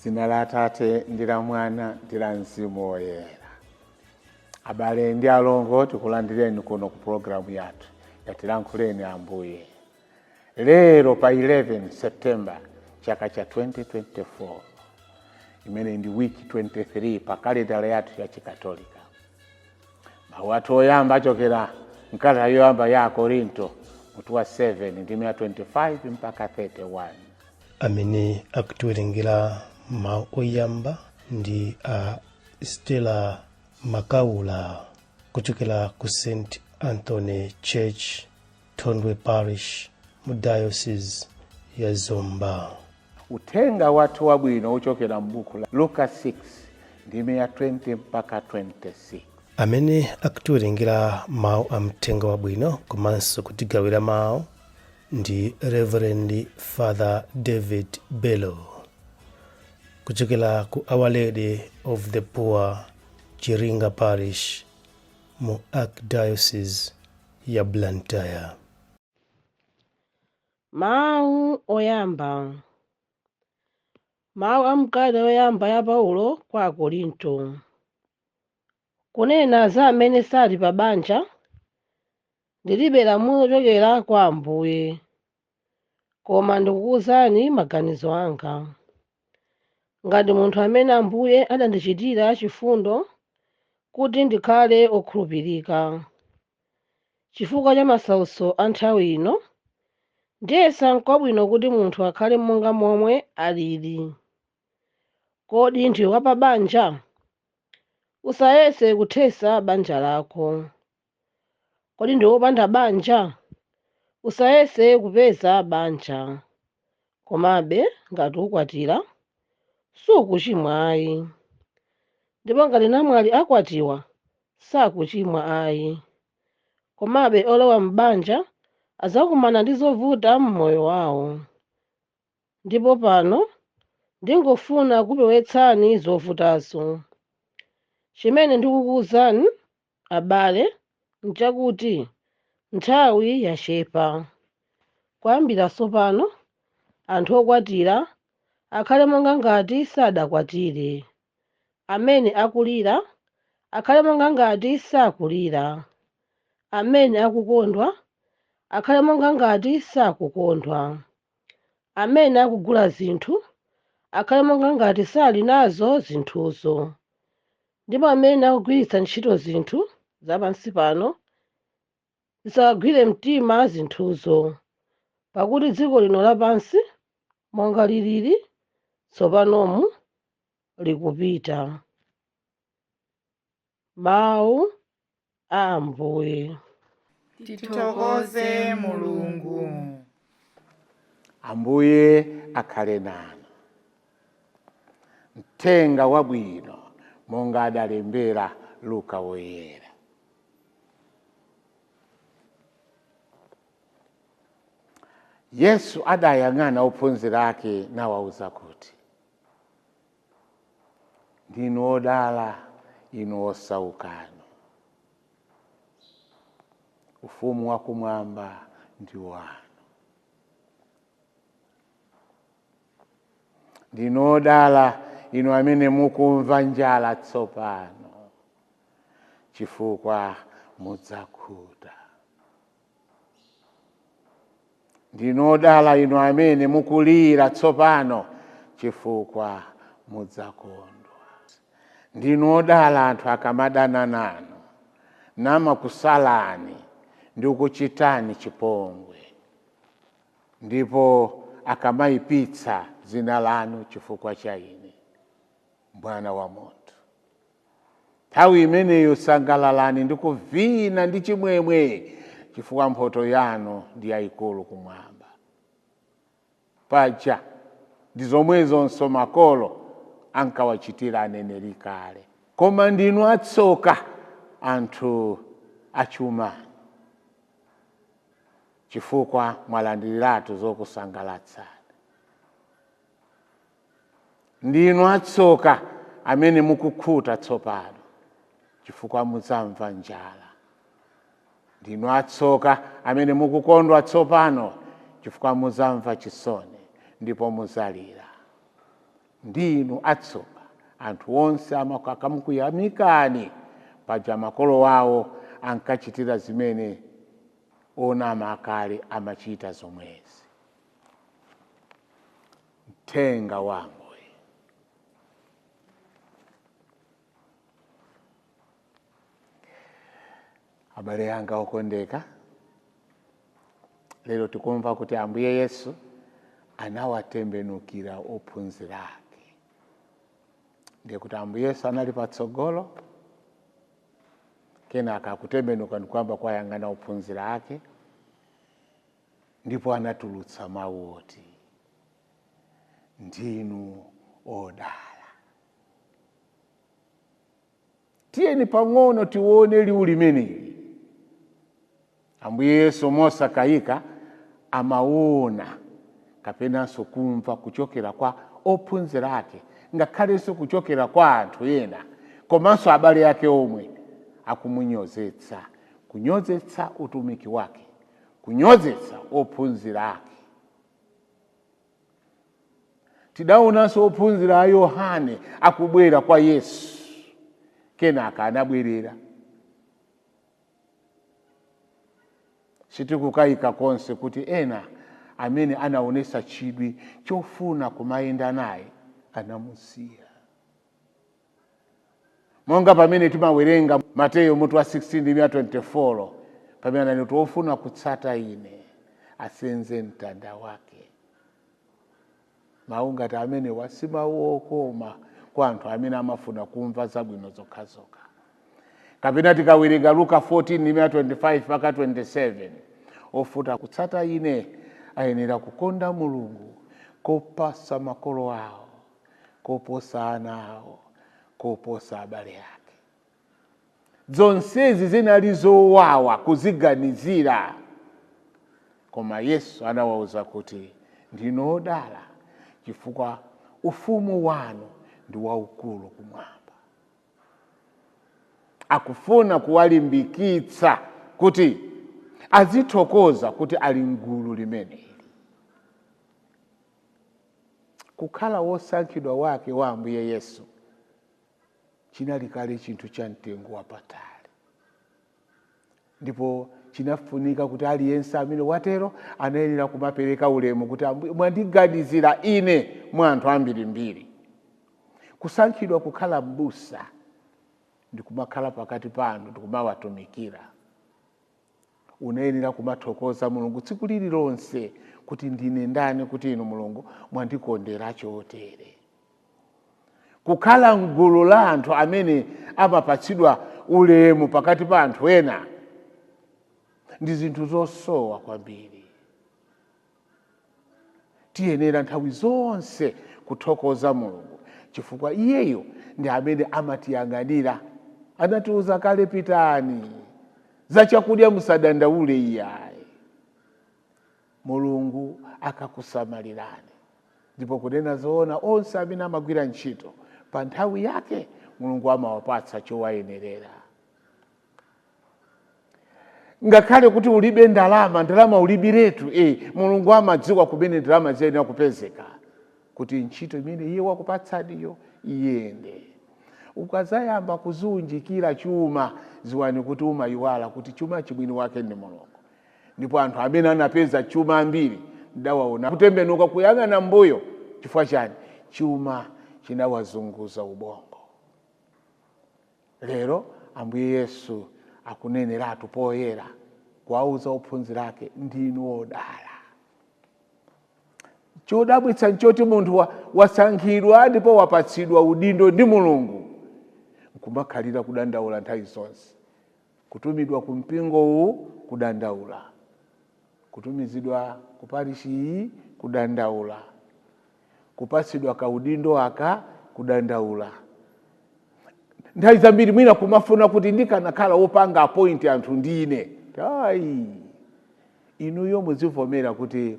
M'dzina la Atate ndi la Mwana ndi la Mzimu Woyera. Abale ndi alongo tikulandireni kuno ku programu yathu yatilankhuleni Ambuye. Lero pa 11 September chaka cha 2024 imene ndi wiki 23 pa kalendala yathu ya Chikatolika. Mawu athu oyamba achokera mkalata yoyamba ya Korinto mutu wa 7 ndi 25 mpaka 31. Amene akutiwerengera mawu oyamba ndi a Stella Makaula kuchokera ku St. Anthony Church, Tondwe Parish, mu Diocese ya Zomba. Uthenga wathu wabwino uchokera m'buku la Luka 6 ndi 20 mpaka 26. Amene akutiwerengera mawu a mthenga wabwino komanso kutigawira mawu ndi Reverend Father David Bello kuchokera ku Our Lady of the Poor, Chiringa Parish, mu Archdiocese ya Blantyre. Mawu oyamba. Mawu a mkalata oyamba ya Paulo kwa Akorinto. Kunena za amene sali pa banja, ndilibe lamulo lochokera kwa Ambuye, koma ndikukuwuzani maganizo anga. Ngati munthu amene Ambuye adandichitira chifundo kuti ndikhale okhulupirika chifukwa cha masautso a nthawi ino, ndiyesa n'kwabwino kuti munthu akhale monga momwe alili. Kodi ndiwe wa pa banja? Usayese kuthetsa banja lako. Kodi ndiwe wopanda banja? Usayese kupeza banja. Komabe ngati ukwatira, sukuchimwa ayi. Ndipo ngati namwali akwatiwa, sakuchimwa ayi. Komabe olowa m'banja azakumana ndi zovuta m'moyo wawo. Ndipo pano ndingofuna kupewetsani zovutazo. Chimene ndikukuwuzani, abale, nchakuti nthawi yachepa. Kuyambira tsopano anthu okwatira akhale monga ngati sadakwatire. Amene akulira akhale monga ngati sakulira. Amene akukondwa akhale monga ngati sakukondwa. Amene akugula zinthu akhale monga ngati sali nazo zinthuzo. Ndipo amene akugwiritsa ntchito zinthu zapansi pano zisawagwire mtima zinthuzo, pakuti dziko lino lapansi monga lilili tsopanomu likupita. Mawu a Ambuye. Tithokoze Mulungu. Ambuye akhale nanu. Mthenga wabwino monga adalembera Luka woyera. Yesu adayang'ana ophunzira ake nawawuza kuti, ndinu odala inu osaukano, ufumu wakumwamba ndi wanu. Ndinu odala inu amene mukumva njala tsopano, chifukwa mudzakhuta. Ndinu odala inu amene mukulira tsopano, chifukwa mudzakondwa. Ndinu odala anthu akamadana nanu, namakusalani ndi kukuchitani chipongwe, ndipo akamayipitsa dzina lanu chifukwa cha ine, Mwana wa Munthu. Nthawi imeneyo sangalalani ndi kuvina ndi chimwemwe, chifukwa mphotho yanu ndi yayikulu kumwamba. Paja ndi zomwezonso makolo ankawachitira aneneri kale. Koma ndinu atsoka anthu achuma, chifukwa mwalandiriratu zokusangalatsani. Ndinu atsoka amene mukukhuta tsopano, chifukwa mudzamva njala. Ndinu atsoka amene mukukondwa tsopano, chifukwa mudzamva chisoni ndipo mudzalira. ndinu atsoka anthu onse akamukuyamikani paja makolo wawo ankachitira zimene onama akale amachita zomwezi. Mthenga wangu abale yanga okondeka, lero tikumva kuti Ambuye Yesu anawatembenukira ophunzira ake. Ndiye kuti Ambuye Yesu anali patsogolo, kenaka akutembenuka ndikwamba kwayang'ana ophunzira ake, ndipo anatulutsa mawu oti ndinu odala. Tiyeni pang'ono tione liwu limeneli. Ambuye Yesu mosakayika amaona kapenanso kumva kuchokera kwa ophunzira ake, ngakhalenso kuchokera kwa anthu ena, komanso abale ake omwe akumunyozetsa, kunyozetsa utumiki wake, kunyozetsa ophunzira ake. Tidaonanso ophunzira a Yohane akubwera kwa Yesu, kenaka anabwerera. Sitikukayika konse kuti ena amene anaonesa chidwi chofuna kumayenda naye anamusiya. Monga pamene timawerenga Mateyo mutu wa 16:24, pamene anati ofuna kutsata ine asenze mtanda wake. Mawu ngati amene wasimawu okoma kwa anthu amene amafuna kumva zabwino zokhazokha. Kapena tikawerenga Luka 14:25-27, ofuna kutsata ine ayenera kukonda Mulungu koposa makolo awo, koposa ana awo, koposa abale ake. Zonsezi zinali zowawa kuziganizira, koma Yesu anawawuza kuti ndinu odala chifukwa ufumu wanu ndi waukulu kumwamba. Akufuna kuwalimbikitsa kuti azithokoza kuti ali mgulu limeneli. Kukhala wosankhidwa wake wa Ambuye Yesu chinali kale chinthu cha mtengo wapatali, ndipo chinafunika kuti aliyense amene watero anayenera kumapereka ulemu kuti mwandiganizira ine mwa anthu ambirimbiri. Kusankhidwa kukhala m'busa ndi kumakhala pakati panu ndi kumawatumikira. Unayenera kumathokoza Mulungu tsiku lililonse kuti ndine ndani kuti inu Mulungu mwandikondera chotere. Kukhala mgulu la anthu amene amapatsidwa ulemu pakati pa anthu ena ndi zinthu zosowa kwambiri. Tiyenera nthawi zonse kuthokoza Mulungu chifukwa iyeyo ndi amene amatiyang'anira. Anatiuza kale, pitani, za chakudya musadandaule iyayi, Mulungu akakusamalirani. Ndipo kunena zoona onse amene amagwira ntchito pa nthawi yake Mulungu amawapatsa chowayenerera. Ngakhale kuti ulibe ndalama ulibiretu, Mulungu amadziwa kumene ndalama ziyenera kupezeka kuti ntchito imene iye wakupatsaniyo iyende. Ukazayamba kuziunjikira chuma, ziwani kuti umayiwala kuti chuma chimwini wake ndi Mulungu. Ndipo anthu amene anapeza chuma ambiri ndawaona kutembenuka kuyang'ana mbuyo. Chifukwa chani? Chuma chinawazunguza ubongo. Lero Ambuye Yesu akuneneratu poyera kuwauza ophunzira ake ndinu odala. Chodabwitsa nchoti munthu wasankhidwa ndipo wapatsidwa udindo ndi Mulungu nkumakhalira kudandaula nthawi zonse. Kutumidwa ku mpingo uwu kudandaula, kutumizidwa ku parishi iyi kudandaula, kupatsidwa ka udindo aka kudandaula. Nthawi zambiri mwina kumafuna kuti ndikanakhala wopanga appoint anthu ndine. Inuyo muzivomera kuti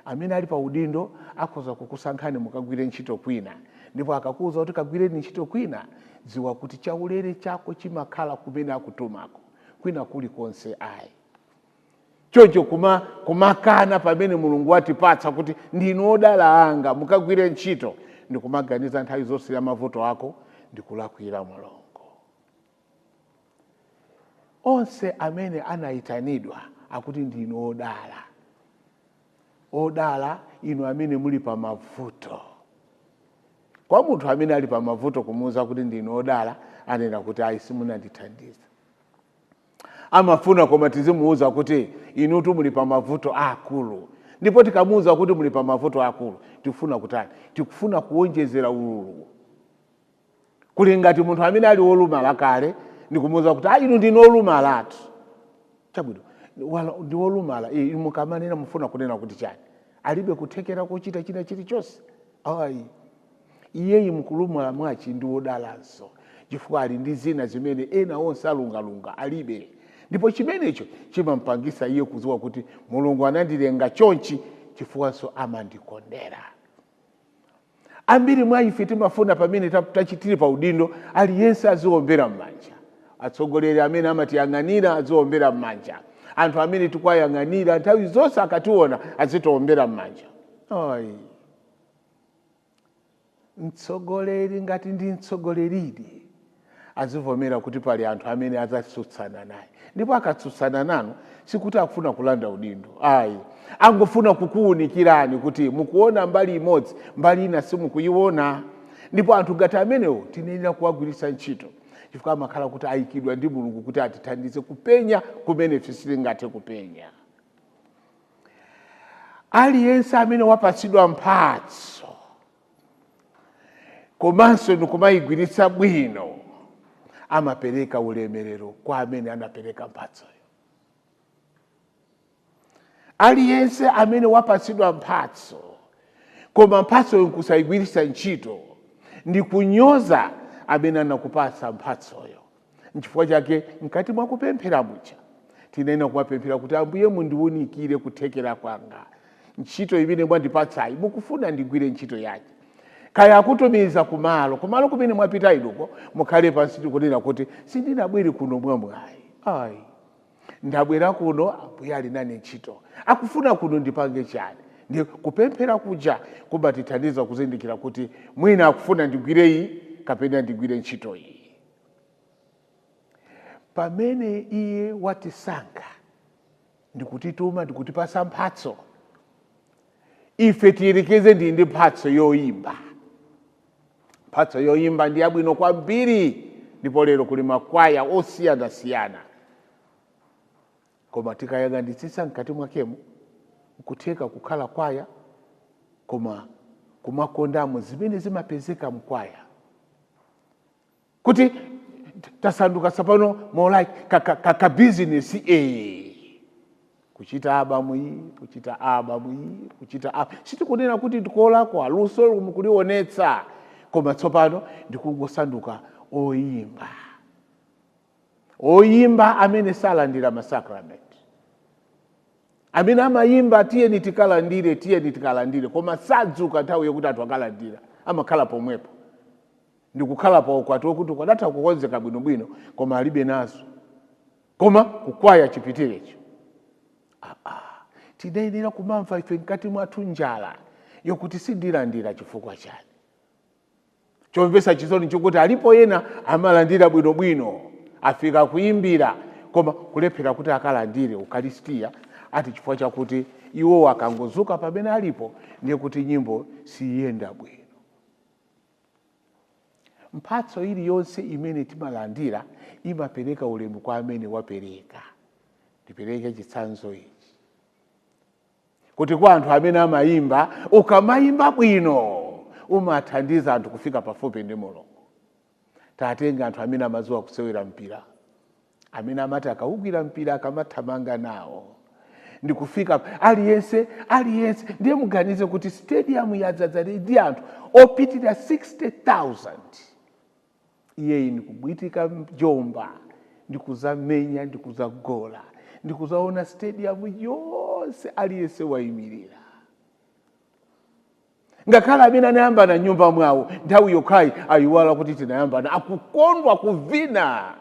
amene ali pa udindo akhoza kukusankhani mukagwire ntchito kwina, ndipo akakuza kuti kagwireni ntchito kwina, ziwa kuti chaulere chako chimakhala kumene akutumako, kwina kuli konse ayi. Choncho kumakana pamene Mulungu atipatsa kuti ndinu odala anga mukagwire ntchito, ndikumaganiza nthawi zonse ya mavuto ako ndikulakwira Mulungu. Onse amene anayitanidwa akuti ndinu odala. Odala inu amene muli pa mavuto. Kwa munthu amene ali pa mavuto kumuwuza kuti ndinu odala, anena kuti ayi simunandithandiza. Amafuna koma tizimuwuza kuti inutu muli pa mavuto akulu. Ndipo tikamuwuza kuti muli pa mavuto akulu, tikufuna kutani? Tikufuna kuonjezera ululu. Kuli ngati munthu amene ali olumala kale, ndikumuwuza kuti inu ndinu olumalatu. Chabwino, ndi olumala, mukamanena mufuna kunena kuti chani? Alibe kuthekera kuchita china chilichonse. Ayi. Iyeyi mkulumala mwachi ndi odalanso. Chifukwa ali ndi zina zimene ena onse alungalunga alibe. Ndipo chimenecho chimampangisa iye kudziwa kuti Mulungu anandilenga chonchi chifukwanso amandikondera. Ambiri mwa ife timafuna pamene tachitiri pa udindo aliyense aziombera m'manja. Atsogoleri amene amatiyang'anira aziombera m'manja. Anthu amene tikwayang'anira nthawi zonse akationa azitiombera m'manja. Ayi. Mtsogoleri ngati ndi mtsogoleridi azivomera kuti pali anthu amene azatsutsana naye. Ndipo akatsutsana nanu sikuti akufuna kulanda udindo. Ayi. Angofuna kukuunikirani kuti mukuona mbali imodzi, mbali ina simukuyiona. Ndipo anthu ngati amenewo tinenera kuwagwiritsa ntchito. Chifukwa amakhala kuti ayikidwa ndi Mulungu kuti atithandize kupenya kumene sitingathe kupenya. Aliyense amene wapatsidwa mphatso komanso ndikumayigwiritsa bwino amapereka ulemerero kwa amene anapereka mphatsoyo. Aliyense amene wapatsidwa mphatso koma mphatsoyo nkusayigwiritsa ntchito ndi kunyoza amene anakupatsa mphatsoyo. N'chifukwa chake mkati mwa kupemphera mucha tinena kumapemphera kuti Ambuye mundiwunikire kuthekera kwanga. Ntchito imene mwandipatsayi mukufuna ndigwire ntchito yake. Kaya akutumiza kumalo kumene mwapita inuko mukhale pansi tikunena kuti sindinabwere kuno mwamwayi. Ayi. Ndabwera kuno Ambuye ali nane ntchito. Akufuna kuno ndipange chani? Ndi kupemphera kuja kumatithandiza kuzindikira kuti mwina akufuna ndigwire iyi kapena ndigwire ntchito iyi. Pamene iye watisankha ndikutituma ndikutipasa mphatso, ife tiyerekeze ndi mphatso yoyimba. Mphatso yoyimba ndi yabwino kwambiri, ndipo lero kuli makwaya osiyanasiyana. Koma tikayang'anitsitsa mkati mwakemo kutheka kukhala kwaya koma kumakondamo zimene zimapezeka mkwaya. Kuti tasanduka sapano more like ka business kuchita albamu iyi, kuchita albamu iyi, kuchita albamu. Sitikunena kuti ndikola kwa luso mukulionetsa, koma tsopano ndikusanduka oyimba. Oyimba amene salandira masakramenti. Amene amayimba tiyeni tikalandire, koma sadzuka nthawi yokuti anthu akalandira, amakhala pomwepo. Ndikukhala pa ukwati wokuti kwadatha kukonzeka bwinobwino koma alibe nazo. Koma kukwaya chipitirecho. Tidayenera kumamva ife mkati mwathu njala yokuti sindilandira chifukwa chani. Chomvesa chisoni chokuti alipo yena amalandira bwinobwino, afika kuyimbira koma kulephera kuti akalandire ukaristiya, ati chifukwa chakuti iwo akangozuka pamene alipo ndiye kuti nyimbo siyenda bwino. Mphatso iliyonse imene timalandira imapereka ulemu kwa amene wapereka. Ndipereke chitsanzo ichi. Kuti kwa anthu amene amayimba, ukamayimba bwino umathandiza anthu kufika pafupi ndi Mulungu. Tatenga anthu amene amadziwa kusewera mpira, amene amati akawugwira mpira akamathamanga nawo. Ndikufika aliyense ndiye muganize kuti stadium yadzaza ndi anthu opitirira 60,000. Iye ndikubwitika Njomba, ndikuzamenya, ndikuzagola, ndikuzaona stadium yonse aliyense wayimirira. Ngakhala amene anayamba na nyumba mwawo nthawi yokhayi ayiwala kuti tinayambana, akukondwa kuvina.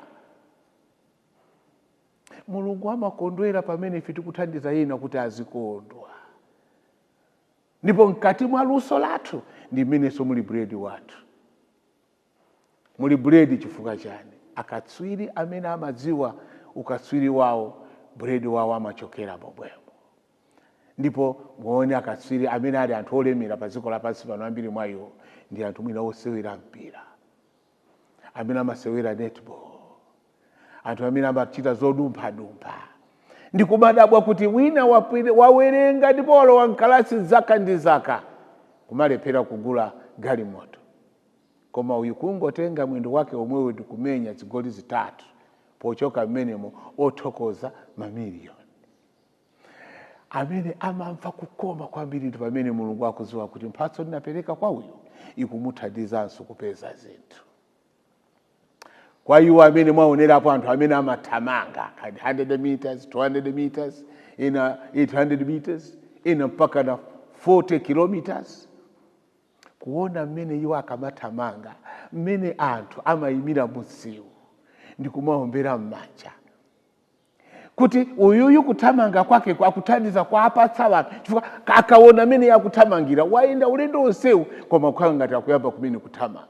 Mulungu amakondwera pamene ife tikuthandiza yena kuti azikondwa. ndipo mkati mwa luso lathu ndi mmenenso muli buledi wathu. Muli buledi chifukwa chani? Akatswiri amene amadziwa ukatswiri wawo, buledi wawo amachokera pomwemo. Ndipo muone akatswiri amene ali anthu olemera pa dziko lapansi pano, ambiri mwa iwo ndi anthu mwina osewera mpira, amene amasewera netball, anthu amene amachita zodumpha-dumpha. Ndikumadabwa kuti wina wawerenga ndipo walowa mkalasi zaka ndi zaka kumalephera kugula galimoto, koma uyu kungotenga mwendo wake omwewo ndi kumenya zigoli zitatu pochoka mmenemo othokoza mamiliyoni. Amene amamva kukoma kwambiri ndi pamene Mulungu akudziwa kuti mphatso ndinapereka kwa uyu ikumuthandizanso kupeza zinthu. Kwa iwo amene mwaonerapo anthu amene amathamanga 100 meters, 200 meters, ina 800 meters, ina mpaka na 40 kilometers, kuona mmene iwo akamathamanga, mmene anthu amayimira musiwu ndi kumaombera m'manja kuti uyuyu kuthamanga kwake akuthandiza kwa apatsa wake, chifukwa akaona mmene yakuthamangira wayenda ulendo onsewu koma kukhala ngati akuyamba kumene kuthamanga.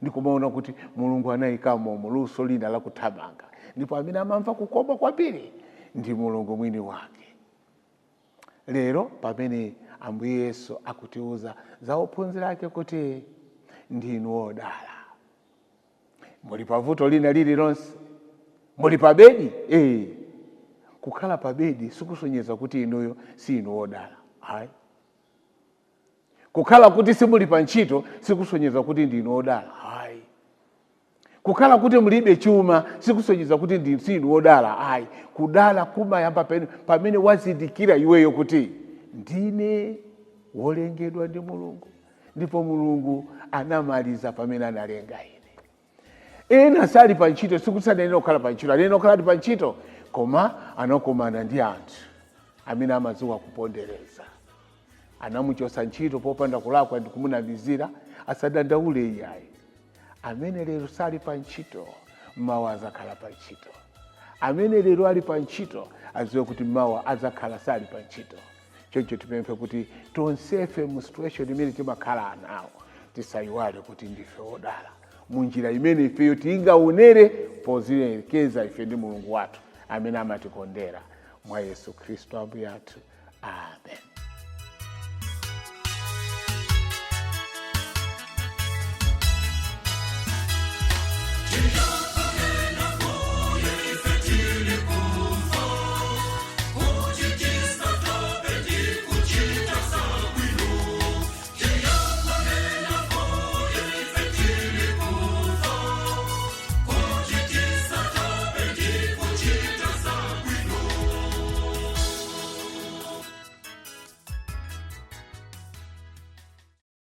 Ndikumaona kuti Mulungu anayikamo muluso lina la kuthamanga, ndipo amene amamva kukoma kwambiri ndi Mulungu mwini wake. Lero pamene Ambuye Yesu akutiuza za ophunzira ake kuti ndinu odala, muli pavuto lina lililonse, muli pa bedi, kukhala pa bedi sikusonyeza kuti inuyo si inu odala. Hayi. Kukhala kuti simuli pa ntchito sikusonyeza kuti ndinu odala. Hayi. Kukhala kuti mulibe chuma sikusonyeza kuti ndinu si inu odala. Hayi. Kudala kumayamba pamene wazindikira iweyo kuti ndine wolengedwa ndi Mulungu, ndipo Mulungu anamaliza pamene analenga ine. Ena sali pa ntchito sikusanena kukhala pa ntchito, anena kukhala pa ntchito, koma anakomana ndi anthu amene amadziwa kupondereza. Anamuchosa ntchito popanda kulakwa ndi kumunamizira, asadandaule iyayi. Amene lero sali pa ntchito, mawa azakhala pa ntchito. Amene lero ali pa ntchito, adziwe kuti mawa azakhala sali pa ntchito. Choncho tipemphe kuti tonsefe mu situation imene timakhala nawo tisayiwale kuti ndife odala munjira imene ifeyo tingaonere poziyerekeza ife ndi Mulungu wathu amene amatikondera mwa Yesu Kristo Ambuye athu. Amen.